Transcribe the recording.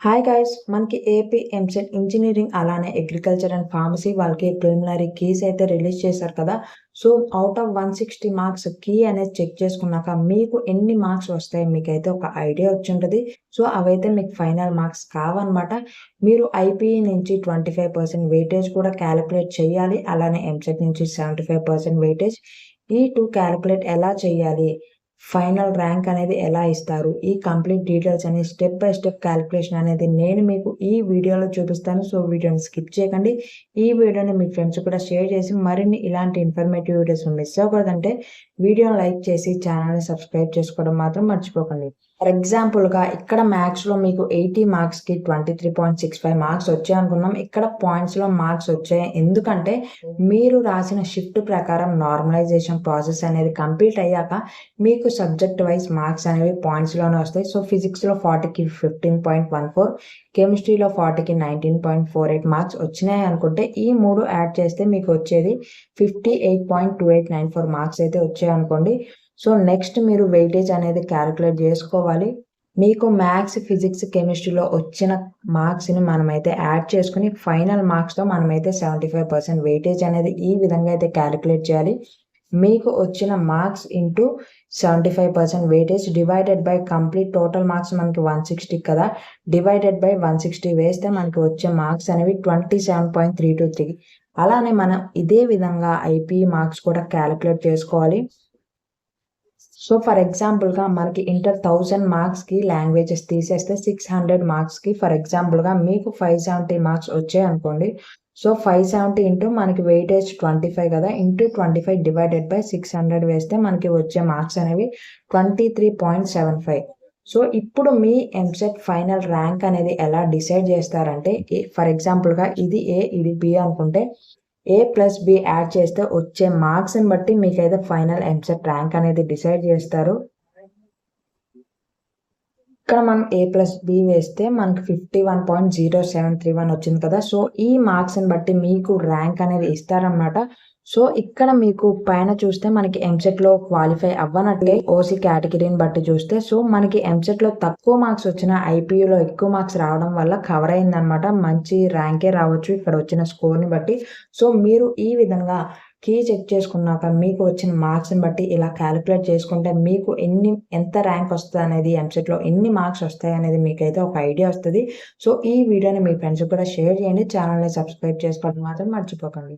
Hi guys మనకి AP EAMCET engineering అలానే agriculture and pharmacy వాళ్ళకి ప్రిలిమినరీ కీస్ అయితే రిలీజ్ చేశారు కదా. So out of 160 marks key అనేది చెక్ చేసుకున్నాక మీకు ఎన్ని మార్క్స్ వస్తాయి మీకైతే ఒక ఐడియా వచ్చి ఉంటుంది. సో అవైతే మీకు ఫైనల్ మార్క్స్ కావన్నమాట. మీరు ఐపీఈ నుంచి 25% వెయిటేజ్ కూడా క్యాలిక్యులేట్ చేయాలి. అలానే ఎంసెట్ నుంచి 75% వెయిటేజ్. ఈ టూ క్యాలిక్యులేట్ ఎలా చేయాలి, ఫైనల్ ర్యాంక్ అనేది ఎలా ఇస్తారు, ఈ కంప్లీట్ డీటెయిల్స్ అనేది స్టెప్ బై స్టెప్ క్యాలిక్యులేషన్ అనేది నేను మీకు ఈ వీడియోలో చూపిస్తాను. సో వీడియోని స్కిప్ చేయకండి. ఈ వీడియోని మీ ఫ్రెండ్స్ కూడా షేర్ చేసి మరిన్ని ఇలాంటి ఇన్ఫర్మేటివ్ వీడియోస్ మిస్ అవ్వకూడదంటే వీడియోని లైక్ చేసి ఛానల్ని సబ్స్క్రైబ్ చేసుకోవడం మాత్రం మర్చిపోకండి. ఫర్ ఎగ్జాంపుల్గా ఇక్కడ మ్యాథ్స్లో మీకు 80 మార్క్స్కి 23.65 మార్క్స్ వచ్చాయి అనుకున్నాం. ఇక్కడ పాయింట్స్లో మార్క్స్ వచ్చాయి ఎందుకంటే మీరు రాసిన షిఫ్ట్ ప్రకారం నార్మలైజేషన్ ప్రాసెస్ అనేది కంప్లీట్ అయ్యాక మీకు సబ్జెక్ట్ వైజ్ మార్క్స్ అనేవి పాయింట్స్లోనే వస్తాయి. సో ఫిజిక్స్లో 40కి 15.14, కెమిస్ట్రీలో 40కి 19.48 మార్క్స్ వచ్చినాయి అనుకుంటే ఈ మూడు యాడ్ చేస్తే మీకు వచ్చేది 58.2894 మార్క్స్ అయితే వచ్చాయి అనుకోండి. సో నెక్స్ట్ మీరు వెయిటేజ్ అనేది క్యాలిక్యులేట్ చేసుకోవాలి. మీకు మ్యాథ్స్, ఫిజిక్స్, కెమిస్ట్రీలో వచ్చిన మార్క్స్ని మనమైతే యాడ్ చేసుకుని ఫైనల్ మార్క్స్తో మనమైతే 75% వెయిటేజ్ అనేది ఈ విధంగా అయితే క్యాలిక్యులేట్ చేయాలి. మీకు వచ్చిన marks into 75% weightage divided by complete total marks మనకి 160 కదా, డివైడెడ్ బై 160 వేస్తే మనకి వచ్చే మార్క్స్ అనేవి 27.323. అలానే మనం ఇదే విధంగా ఐపీఈ మార్క్స్ కూడా క్యాలిక్యులేట్ చేసుకోవాలి. సో ఫర్ ఎగ్జాంపుల్గా మనకి ఇంటర్ 1000 మార్క్స్కి లాంగ్వేజెస్ తీసేస్తే 600 మార్క్స్కి ఫర్ ఎగ్జాంపుల్గా మీకు 570 మార్క్స్ వచ్చాయి అనుకోండి. సో 570 ఇంటూ మనకి వెయిటేజ్ 25 కదా, ఇంటూ 25 డివైడెడ్ బై 600 వేస్తే మనకి వచ్చే మార్క్స్ అనేవి 23.75. సో ఇప్పుడు మీ ఎంసెట్ ఫైనల్ ర్యాంక్ అనేది ఎలా డిసైడ్ చేస్తారంటే ఫర్ ఎగ్జాంపుల్గా ఇది ఏ ఇది బి అనుకుంటే A+B యాడ్ చేస్తే వచ్చే మార్క్స్ని బట్టి మీకైతే ఫైనల్ ఎంసెట్ ర్యాంక్ అనేది డిసైడ్ చేస్తారు. ఇక్కడ మనం A+B వేస్తే మనకి 51.0731 వచ్చింది కదా. సో ఈ మార్క్స్ని బట్టి మీకు ర్యాంక్ అనేది ఇస్తారన్నమాట. సో ఇక్కడ మీకు పైన చూస్తే మనకి ఎంసెట్లో క్వాలిఫై అవ్వనట్లే ఓసీ కేటగిరీని బట్టి చూస్తే సో మనకి ఎంసెట్లో తక్కువ మార్క్స్ వచ్చిన ఐపీయూలో ఎక్కువ మార్క్స్ రావడం వల్ల కవర్ అయిందనమాట. మంచి ర్యాంకే రావచ్చు ఇక్కడ వచ్చిన స్కోర్ని బట్టి. సో మీరు ఈ విధంగా కీ చెక్ చేసుకున్నాక మీకు వచ్చిన మార్క్స్ని బట్టి ఇలా క్యాలిక్యులేట్ చేసుకుంటే మీకు ఎంత ర్యాంక్ వస్తుంది అనేది, ఎంసెట్లో ఎన్ని మార్క్స్ వస్తాయి అనేది మీకైతే ఒక ఐడియా వస్తుంది. సో ఈ వీడియోని మీ ఫ్రెండ్స్ కూడా షేర్ చేయండి. ఛానల్ని సబ్స్క్రైబ్ చేసుకోవడం మాత్రం మర్చిపోకండి.